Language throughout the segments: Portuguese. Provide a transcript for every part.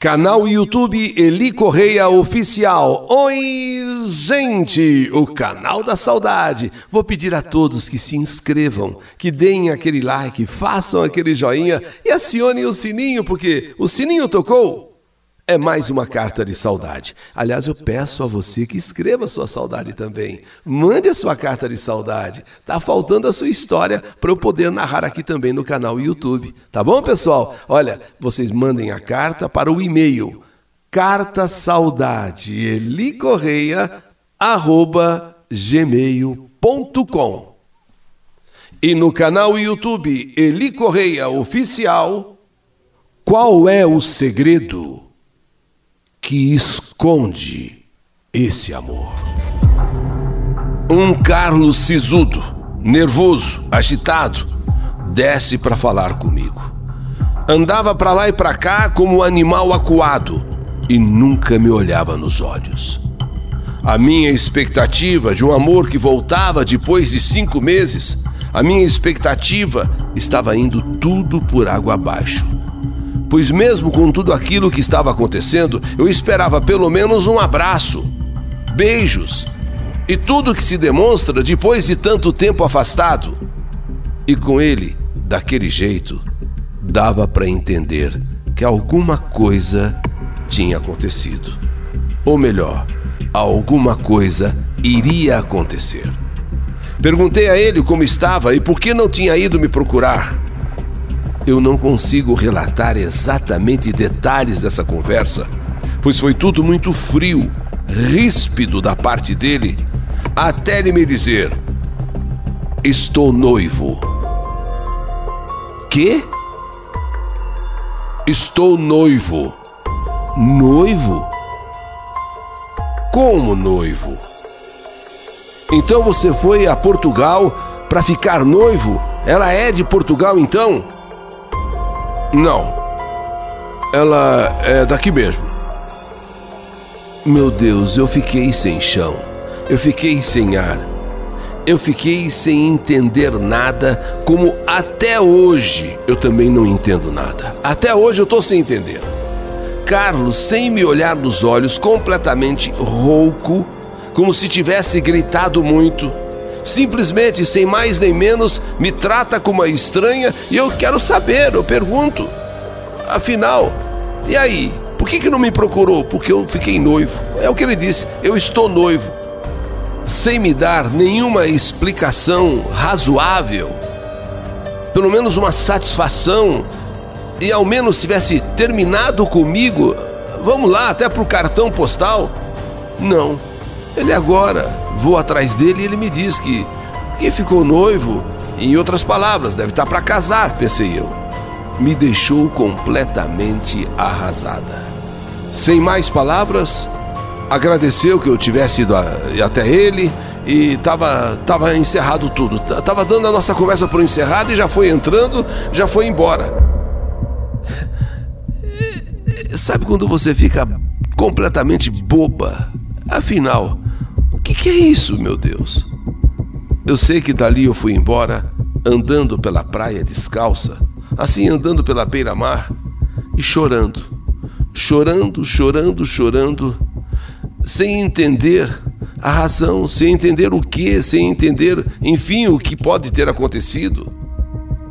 Canal YouTube Eli Correia Oficial. Oi, gente, o canal da saudade. Vou pedir a todos que se inscrevam, que deem aquele like, façam aquele joinha e acionem o sininho, porque o sininho tocou. É mais uma carta de saudade. Aliás, eu peço a você que escreva a sua saudade também. Mande a sua carta de saudade. Tá faltando a sua história para eu poder narrar aqui também no canal YouTube. Tá bom, pessoal? Olha, vocês mandem a carta para o e-mail cartasaudadeelicorreia@gmail.com. E no canal YouTube Eli Correia Oficial, qual é o segredo que esconde esse amor? Um Carlos sisudo, nervoso, agitado, desce para falar comigo. Andava para lá e para cá como um animal acuado e nunca me olhava nos olhos. A minha expectativa de um amor que voltava depois de 5 meses, a minha expectativa estava indo tudo por água abaixo. Pois mesmo com tudo aquilo que estava acontecendo, eu esperava pelo menos um abraço, beijos e tudo que se demonstra depois de tanto tempo afastado. E com ele, daquele jeito, dava para entender que alguma coisa tinha acontecido. Ou melhor, alguma coisa iria acontecer. Perguntei a ele como estava e por que não tinha ido me procurar. Eu não consigo relatar exatamente detalhes dessa conversa, pois foi tudo muito frio, ríspido da parte dele, até ele me dizer: estou noivo. Quê? Estou noivo. Noivo? Como noivo? Então você foi a Portugal para ficar noivo? Ela é de Portugal então? Não, ela é daqui mesmo. Meu Deus, eu fiquei sem chão, eu fiquei sem ar, eu fiquei sem entender nada, como até hoje eu também não entendo nada. Até hoje eu tô sem entender. Carlos, sem me olhar nos olhos, completamente rouco, como se tivesse gritado muito, simplesmente, sem mais nem menos, me trata como uma estranha e eu quero saber, eu pergunto. Afinal, e aí? Por que não me procurou? Porque eu fiquei noivo. É o que ele disse, eu estou noivo. Sem me dar nenhuma explicação razoável, pelo menos uma satisfação, e ao menos tivesse terminado comigo, vamos lá, até pro cartão postal. Não, ele agora... Vou atrás dele e ele me diz que ficou noivo. Em outras palavras, deve estar para casar, pensei eu. Me deixou completamente arrasada. Sem mais palavras, agradeceu que eu tivesse ido até ele e tava encerrado tudo. Tava dando a nossa conversa por encerrado e já foi entrando, já foi embora. Sabe quando você fica completamente boba? Afinal, o que é isso, meu Deus? Eu sei que dali eu fui embora, andando pela praia descalça, assim andando pela beira-mar e chorando, sem entender a razão, sem entender o que, sem entender, enfim, o que pode ter acontecido.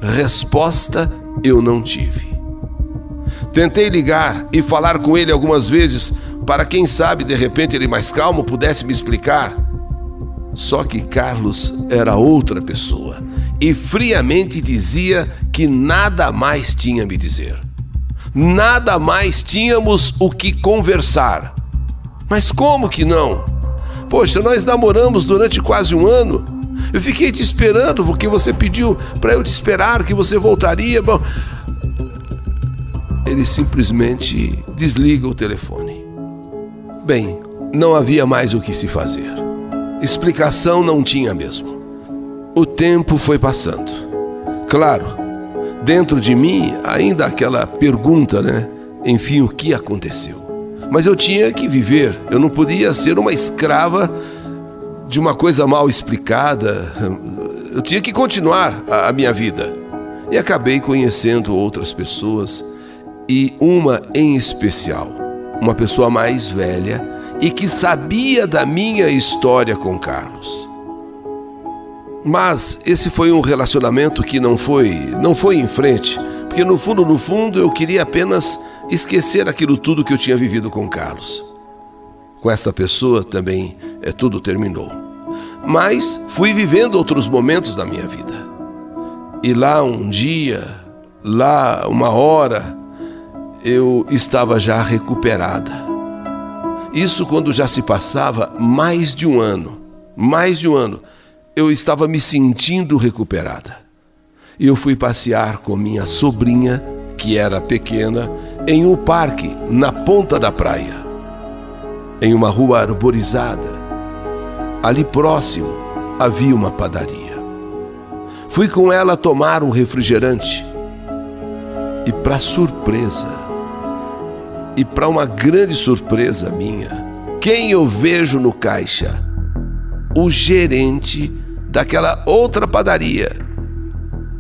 Resposta eu não tive. Tentei ligar e falar com ele algumas vezes, para quem sabe, de repente, ele mais calmo pudesse me explicar. Só que Carlos era outra pessoa e friamente dizia que nada mais tinha a me dizer. Nada mais tínhamos o que conversar. Mas como que não? Poxa, nós namoramos durante quase 1 ano. Eu fiquei te esperando porque você pediu para eu te esperar, que você voltaria. Bom, ele simplesmente desliga o telefone. Bem, não havia mais o que se fazer. Explicação não tinha mesmo. O tempo foi passando. Claro, dentro de mim ainda aquela pergunta, né? Enfim, o que aconteceu? Mas eu tinha que viver. Eu não podia ser uma escrava de uma coisa mal explicada. Eu tinha que continuar a minha vida. E acabei conhecendo outras pessoas e uma em especial, uma pessoa mais velha e que sabia da minha história com Carlos. Mas esse foi um relacionamento que não foi em frente, porque no fundo eu queria apenas esquecer aquilo tudo que eu tinha vivido com Carlos. Com esta pessoa também tudo terminou. Mas fui vivendo outros momentos da minha vida. E lá um dia, lá uma hora, eu estava já recuperada. Isso quando já se passava mais de um ano. Eu estava me sentindo recuperada. E eu fui passear com minha sobrinha, que era pequena, em um parque na ponta da praia, em uma rua arborizada. Ali próximo havia uma padaria. Fui com ela tomar um refrigerante e, para uma grande surpresa minha, quem eu vejo no caixa? O gerente daquela outra padaria,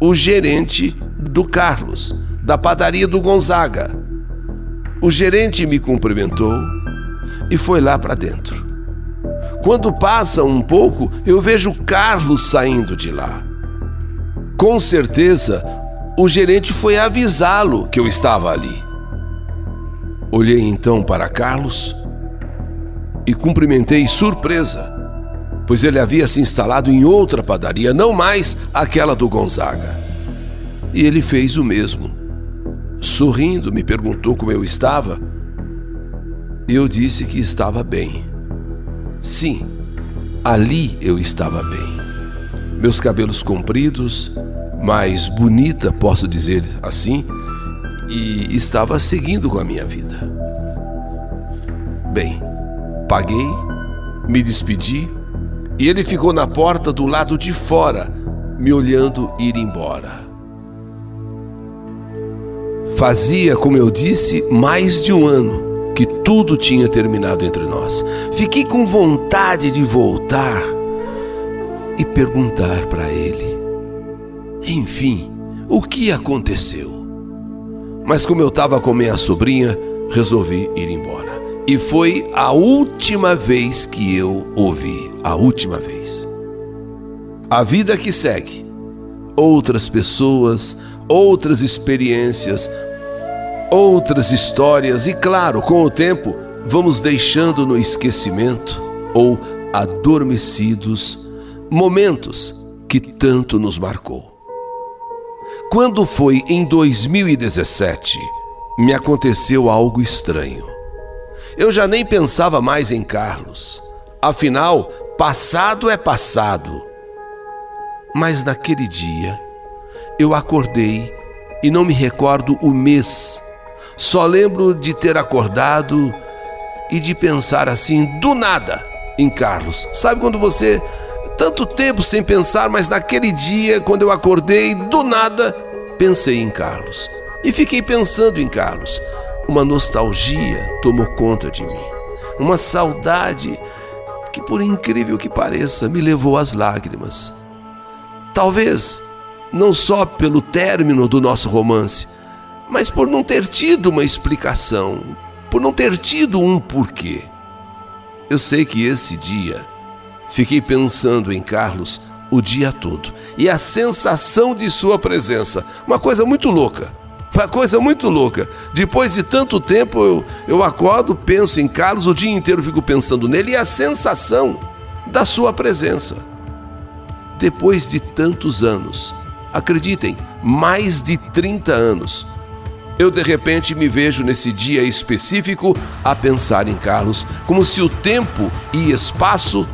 o gerente do Carlos, da padaria do Gonzaga. O gerente me cumprimentou e foi lá para dentro. Quando passa um pouco, eu vejo o Carlos saindo de lá. Com certeza, o gerente foi avisá-lo que eu estava ali. Olhei então para Carlos e cumprimentei surpresa, pois ele havia se instalado em outra padaria, não mais aquela do Gonzaga. E ele fez o mesmo. Sorrindo, me perguntou como eu estava. Eu disse que estava bem. Sim, ali eu estava bem. Meus cabelos compridos, mais bonita, posso dizer assim, e estava seguindo com a minha vida. Bem, paguei, me despedi e ele ficou na porta do lado de fora, me olhando ir embora. Fazia, como eu disse, mais de um ano que tudo tinha terminado entre nós. Fiquei com vontade de voltar e perguntar para ele, enfim, o que aconteceu. Mas como eu estava com minha sobrinha, resolvi ir embora. E foi a última vez que eu ouvi, a última vez. A vida que segue, outras pessoas, outras experiências, outras histórias e, claro, com o tempo, vamos deixando no esquecimento ou adormecidos momentos que tanto nos marcou. Quando foi em 2017, me aconteceu algo estranho. Eu já nem pensava mais em Carlos. Afinal, passado é passado. Mas naquele dia, eu acordei e não me recordo o mês. Só lembro de ter acordado e de pensar assim, do nada, em Carlos. Sabe quando você, tanto tempo sem pensar, mas naquele dia, quando eu acordei, do nada, pensei em Carlos. E fiquei pensando em Carlos. Uma nostalgia tomou conta de mim. Uma saudade que, por incrível que pareça, me levou às lágrimas. Talvez não só pelo término do nosso romance, mas por não ter tido uma explicação, por não ter tido um porquê. Eu sei que esse dia fiquei pensando em Carlos o dia todo e a sensação de sua presença, uma coisa muito louca. Depois de tanto tempo eu acordo, penso em Carlos, o dia inteiro fico pensando nele e a sensação da sua presença. Depois de tantos anos, acreditem, mais de 30 anos, eu de repente me vejo nesse dia específico a pensar em Carlos, como se o tempo e espaço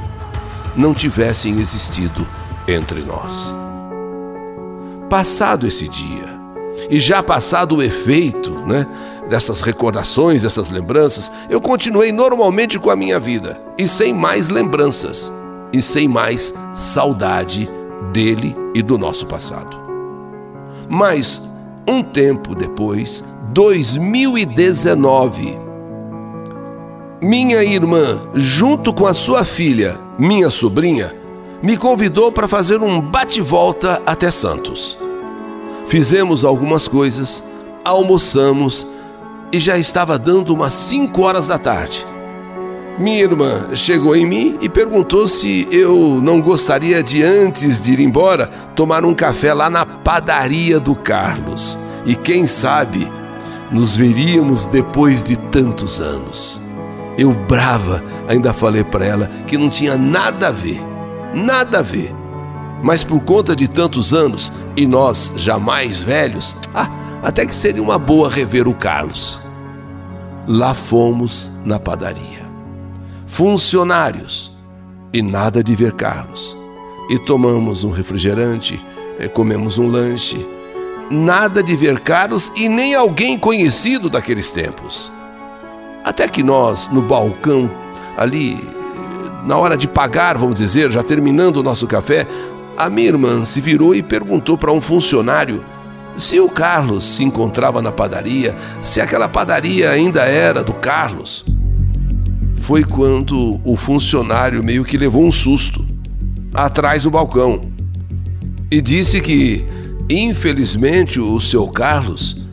não tivessem existido entre nós. Passado esse dia, e já passado o efeito, dessas recordações, dessas lembranças, eu continuei normalmente com a minha vida, e sem mais lembranças, e sem mais saudade dele e do nosso passado. Mas, um tempo depois, 2019, minha irmã, junto com a sua filha, minha sobrinha, me convidou para fazer um bate-volta até Santos. Fizemos algumas coisas, almoçamos, e já estava dando umas 5 horas da tarde. Minha irmã chegou em mim e perguntou se eu não gostaria de, antes de ir embora, tomar um café lá na padaria do Carlos. E quem sabe nos veríamos depois de tantos anos. Eu, brava, ainda falei para ela que não tinha nada a ver, nada a ver. Mas por conta de tantos anos, e nós já mais velhos, até que seria uma boa rever o Carlos. Lá fomos na padaria. Funcionários, e nada de ver Carlos. E tomamos um refrigerante, comemos um lanche. Nada de ver Carlos e nem alguém conhecido daqueles tempos. Até que nós, no balcão, ali, na hora de pagar, vamos dizer, já terminando o nosso café, a minha irmã se virou e perguntou para um funcionário se o Carlos se encontrava na padaria, se aquela padaria ainda era do Carlos. Foi quando o funcionário meio que levou um susto, atrás do balcão, e disse que, infelizmente, o seu Carlos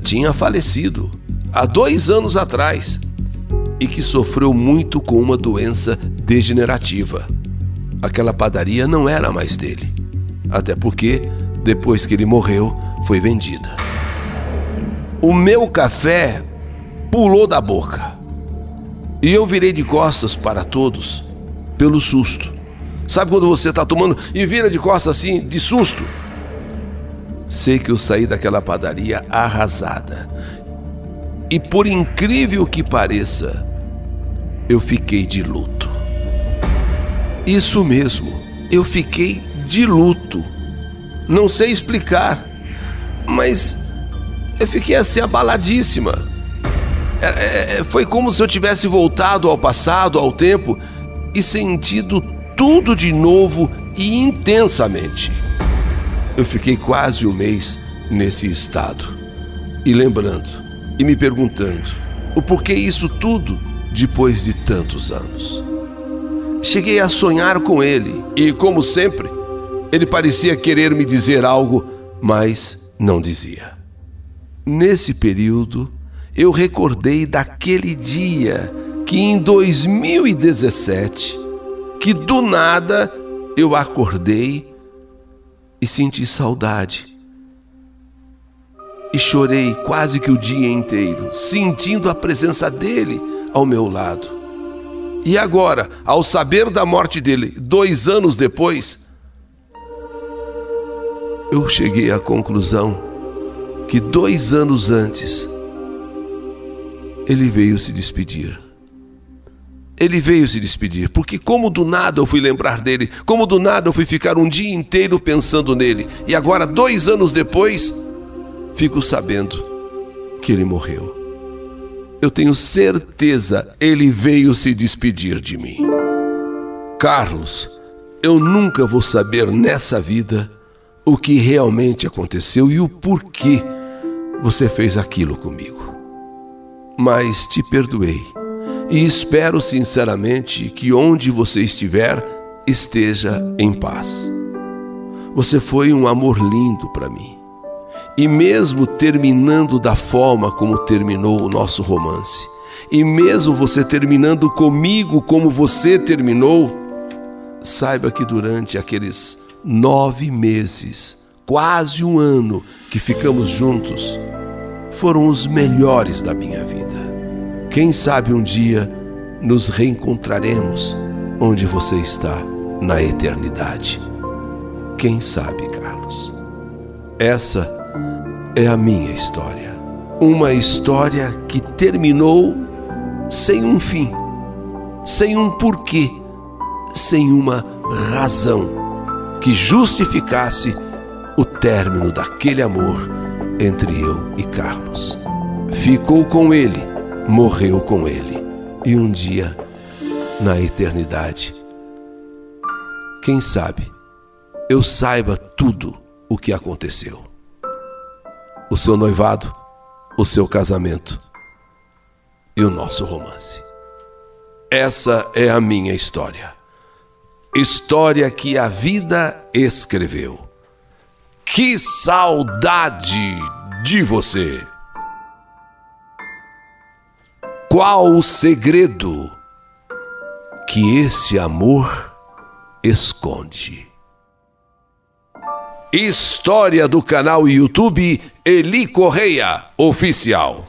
tinha falecido há 2 anos atrás e que sofreu muito com uma doença degenerativa. Aquela padaria não era mais dele, até porque, depois que ele morreu, foi vendida. O meu café pulou da boca e eu virei de costas para todos pelo susto. Sabe quando você está tomando e vira de costas assim, de susto? Sei que eu saí daquela padaria arrasada. E por incrível que pareça, eu fiquei de luto. Isso mesmo, eu fiquei de luto. Não sei explicar, mas eu fiquei assim abaladíssima. Foi como se eu tivesse voltado ao passado, ao tempo, e sentido tudo de novo e intensamente. Eu fiquei quase 1 mês nesse estado, e lembrando, e me perguntando, o porquê isso tudo depois de tantos anos. Cheguei a sonhar com ele, e como sempre, ele parecia querer me dizer algo, mas não dizia. Nesse período, eu recordei daquele dia que em 2017, que do nada eu acordei e senti saudade. E chorei quase que o dia inteiro, sentindo a presença dele ao meu lado. E agora, ao saber da morte dele, 2 anos depois, eu cheguei à conclusão que 2 anos antes, ele veio se despedir. Ele veio se despedir, porque como do nada eu fui lembrar dele, como do nada eu fui ficar um dia inteiro pensando nele, e agora 2 anos depois, fico sabendo que ele morreu. Eu tenho certeza, ele veio se despedir de mim. Carlos, eu nunca vou saber nessa vida o que realmente aconteceu e o porquê você fez aquilo comigo. Mas te perdoei e espero sinceramente que onde você estiver, esteja em paz. Você foi um amor lindo para mim. E mesmo terminando da forma como terminou o nosso romance, e mesmo você terminando comigo como você terminou, saiba que durante aqueles 9 meses, quase 1 ano que ficamos juntos, foram os melhores da minha vida. Quem sabe um dia nos reencontraremos onde você está na eternidade. Quem sabe, Carlos? Essa é a minha história. Uma história que terminou sem um fim, sem um porquê, sem uma razão que justificasse o término daquele amor entre eu e Carlos. Ficou com ele, morreu com ele, e um dia, na eternidade, quem sabe, eu saiba tudo o que aconteceu. O seu noivado, o seu casamento e o nosso romance. Essa é a minha história. História que a vida escreveu. Que saudade de você! Qual o segredo que esse amor esconde? História do canal YouTube Eli Correia Oficial.